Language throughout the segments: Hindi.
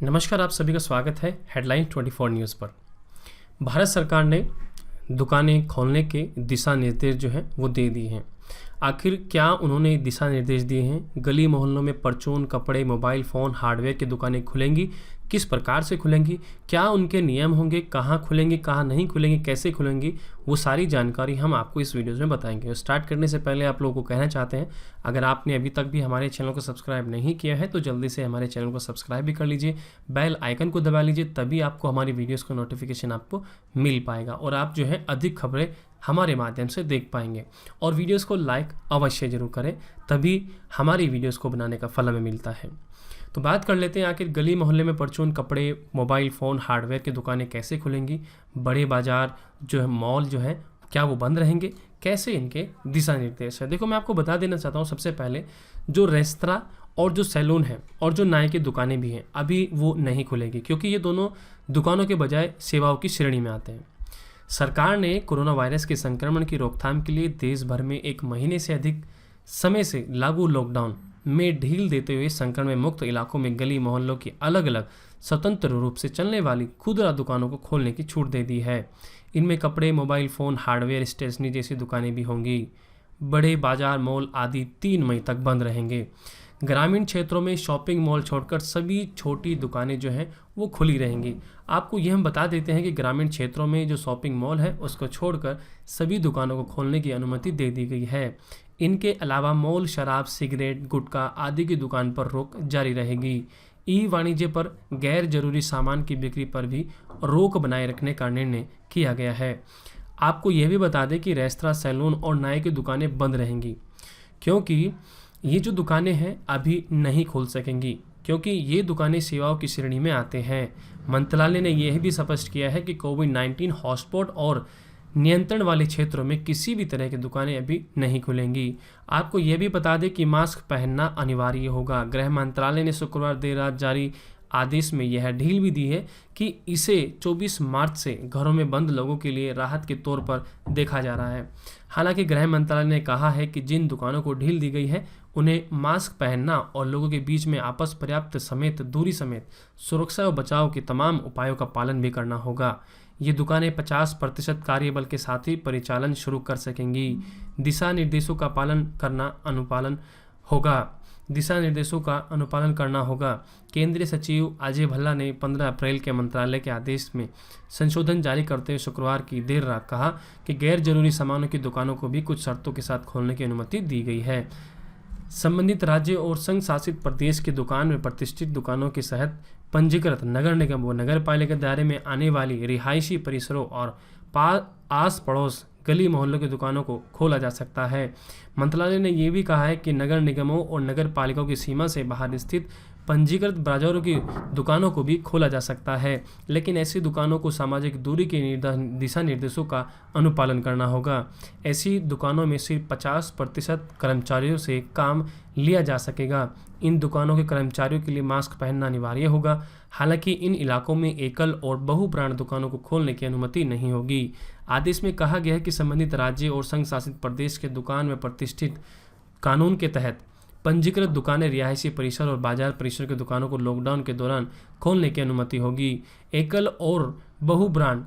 नमस्कार, आप सभी का स्वागत है हेडलाइन 24 न्यूज़ पर। भारत सरकार ने दुकानें खोलने के दिशा निर्देश जो हैं वो दे दिए हैं। आखिर क्या उन्होंने दिशा निर्देश दिए हैं? गली मोहल्लों में परचून, कपड़े, मोबाइल फ़ोन, हार्डवेयर की दुकानें खुलेंगी? किस प्रकार से खुलेंगी? क्या उनके नियम होंगे? कहाँ खुलेंगी, कहाँ नहीं खुलेंगी, कैसे खुलेंगी? वो सारी जानकारी हम आपको इस वीडियोज़ में बताएंगे। स्टार्ट करने से पहले आप लोगों को कहना चाहते हैं, अगर आपने अभी तक भी हमारे चैनल को सब्सक्राइब नहीं किया है तो जल्दी से हमारे चैनल को सब्सक्राइब भी कर लीजिए, बेल आइकन को दबा लीजिए, तभी आपको हमारी वीडियोज़ का नोटिफिकेशन आपको मिल पाएगा और आप जो है अधिक खबरें हमारे माध्यम से देख पाएंगे। और वीडियोस को लाइक अवश्य जरूर करें, तभी हमारी वीडियोस को बनाने का फल हमें मिलता है। तो बात कर लेते हैं, आखिर गली मोहल्ले में परचून, कपड़े, मोबाइल फ़ोन, हार्डवेयर की दुकानें कैसे खुलेंगी? बड़े बाजार जो है, मॉल जो है, क्या वो बंद रहेंगे? कैसे इनके दिशा निर्देश है? देखो, मैं आपको बता देना चाहता हूँ, सबसे पहले जो रेस्तरां और जो सैलून है और जो नाई की दुकानें भी हैं, अभी वो नहीं खुलेगी, क्योंकि ये दोनों दुकानों के बजाय सेवाओं की श्रेणी में आते हैं। सरकार ने कोरोना वायरस के संक्रमण की रोकथाम के लिए देश भर में 1 महीने से अधिक समय से लागू लॉकडाउन में ढील देते हुए संक्रमण मुक्त इलाकों में गली मोहल्लों की अलग अलग स्वतंत्र रूप से चलने वाली खुदरा दुकानों को खोलने की छूट दे दी है। इनमें कपड़े, मोबाइल फ़ोन, हार्डवेयर, स्टेशनरी जैसी दुकानें भी होंगी। बड़े बाजार, मॉल आदि 3 मई तक बंद रहेंगे। ग्रामीण क्षेत्रों में शॉपिंग मॉल छोड़कर सभी छोटी दुकानें जो हैं वो खुली रहेंगी। आपको यह हम बता देते हैं कि ग्रामीण क्षेत्रों में जो शॉपिंग मॉल है उसको छोड़कर सभी दुकानों को खोलने की अनुमति दे दी गई है। इनके अलावा मॉल, शराब, सिगरेट, गुटखा आदि की दुकान पर रोक जारी रहेगी। ई वाणिज्य पर गैर जरूरी सामान की बिक्री पर भी रोक बनाए रखने का निर्णय किया गया है। आपको यह भी बता दें कि रेस्तरां, सैलून और नाई की दुकानें बंद रहेंगी, क्योंकि ये जो दुकानें हैं अभी नहीं खोल सकेंगी, क्योंकि ये दुकानें सेवाओं की श्रेणी में आते हैं। मंत्रालय ने यह भी स्पष्ट किया है कि कोविड-19 हॉटस्पॉट और नियंत्रण वाले क्षेत्रों में किसी भी तरह की दुकानें अभी नहीं खुलेंगी। आपको यह भी बता दें कि मास्क पहनना अनिवार्य होगा। गृह मंत्रालय ने शुक्रवार देर रात जारी आदेश में यह ढील भी दी है कि इसे 24 मार्च से घरों में बंद लोगों के लिए राहत के तौर पर देखा जा रहा है। हालांकि गृह मंत्रालय ने कहा है कि जिन दुकानों को ढील दी गई है उन्हें मास्क पहनना और लोगों के बीच में आपस पर्याप्त समेत दूरी समेत सुरक्षा और बचाव के तमाम उपायों का पालन भी करना होगा। ये दुकानें 50% कार्यबल के साथ ही परिचालन शुरू कर सकेंगी। दिशा निर्देशों का अनुपालन करना होगा। केंद्रीय सचिव अजय भल्ला ने 15 अप्रैल के मंत्रालय के आदेश में संशोधन जारी करते हुए शुक्रवार की देर रात कहा कि गैर जरूरी सामानों की दुकानों को भी कुछ शर्तों के साथ खोलने की अनुमति दी गई है। संबंधित राज्य और संघ शासित प्रदेश की दुकान में प्रतिष्ठित दुकानों के सहित पंजीकृत नगर निगम व नगर पालिका दायरे में आने वाली रिहायशी परिसरों और आस पड़ोस गली मोहल्लों की दुकानों को खोला जा सकता है। मंत्रालय ने यह भी कहा है कि नगर निगमों और नगर पालिकाओं की सीमा से बाहर स्थित पंजीकृत बाजारों की दुकानों को भी खोला जा सकता है, लेकिन ऐसी दुकानों को सामाजिक दूरी के दिशा निर्देशों का अनुपालन करना होगा। ऐसी दुकानों में सिर्फ 50% कर्मचारियों से काम लिया जा सकेगा। इन दुकानों के कर्मचारियों के लिए मास्क पहनना अनिवार्य होगा। हालांकि इन इलाकों में एकल और बहु ब्रांड दुकानों को खोलने की अनुमति नहीं होगी। आदेश में कहा गया है कि संबंधित राज्य और संघ शासित प्रदेश के दुकान में प्रतिष्ठित कानून के तहत पंजीकृत दुकानें, रिहायशी परिसर और बाजार परिसर की दुकानों को लॉकडाउन के दौरान खोलने की अनुमति होगी। एकल और बहु ब्रांड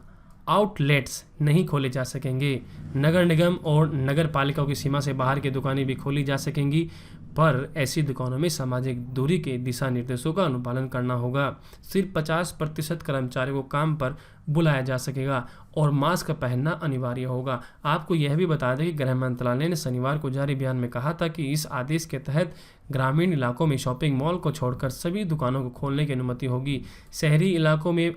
आउटलेट्स नहीं खोले जा सकेंगे। नगर निगम और नगर पालिकाओं की सीमा से बाहर की दुकानें भी खोली जा सकेंगी, पर ऐसी दुकानों में सामाजिक दूरी के दिशा निर्देशों का अनुपालन करना होगा। सिर्फ 50% कर्मचारियों को काम पर बुलाया जा सकेगा और मास्क पहनना अनिवार्य होगा। आपको यह भी बता दें कि गृह मंत्रालय ने शनिवार को जारी बयान में कहा था कि इस आदेश के तहत ग्रामीण इलाकों में शॉपिंग मॉल को छोड़कर सभी दुकानों को खोलने की अनुमति होगी। शहरी इलाकों में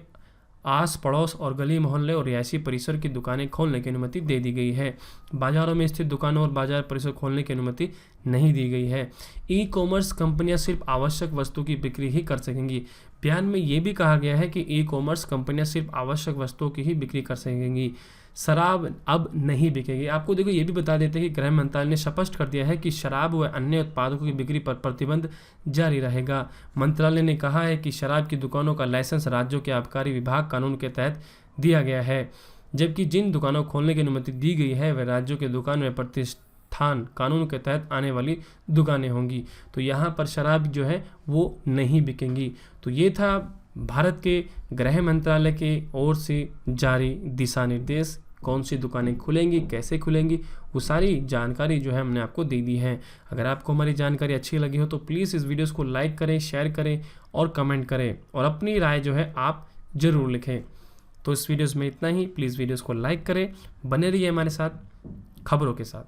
आस पड़ोस और गली मोहल्ले और रिहायशी परिसर की दुकानें खोलने की अनुमति दे दी गई है। बाजारों में स्थित दुकानों और बाजार परिसर खोलने की अनुमति नहीं दी गई है। ई कॉमर्स कंपनियां सिर्फ आवश्यक वस्तु की बिक्री ही कर सकेंगी। बयान में यह भी कहा गया है कि ई कॉमर्स कंपनियां सिर्फ आवश्यक वस्तुओं की ही बिक्री कर सकेंगी। शराब अब नहीं बिकेगी। आपको देखो, ये भी बता देते हैं कि गृह मंत्रालय ने स्पष्ट कर दिया है कि शराब व अन्य उत्पादों की बिक्री पर प्रतिबंध जारी रहेगा। मंत्रालय ने कहा है कि शराब की दुकानों का लाइसेंस राज्यों के आबकारी विभाग कानून के तहत दिया गया है, जबकि जिन दुकानों को खोलने की अनुमति दी गई है वह राज्यों के दुकान में प्रतिष्ठान कानून के तहत आने वाली दुकानें होंगी। तो यहाँ पर शराब जो है वो नहीं बिकेंगी। तो ये था भारत के गृह मंत्रालय के ओर से जारी दिशा निर्देश, कौन सी दुकानें खुलेंगी, कैसे खुलेंगी, वो सारी जानकारी जो है हमने आपको दे दी है। अगर आपको हमारी जानकारी अच्छी लगी हो तो प्लीज़ इस वीडियोस को लाइक करें, शेयर करें और कमेंट करें और अपनी राय जो है आप ज़रूर लिखें। तो इस वीडियोस में इतना ही। प्लीज़ वीडियोस को लाइक करें, बने रहिए हमारे साथ खबरों के साथ।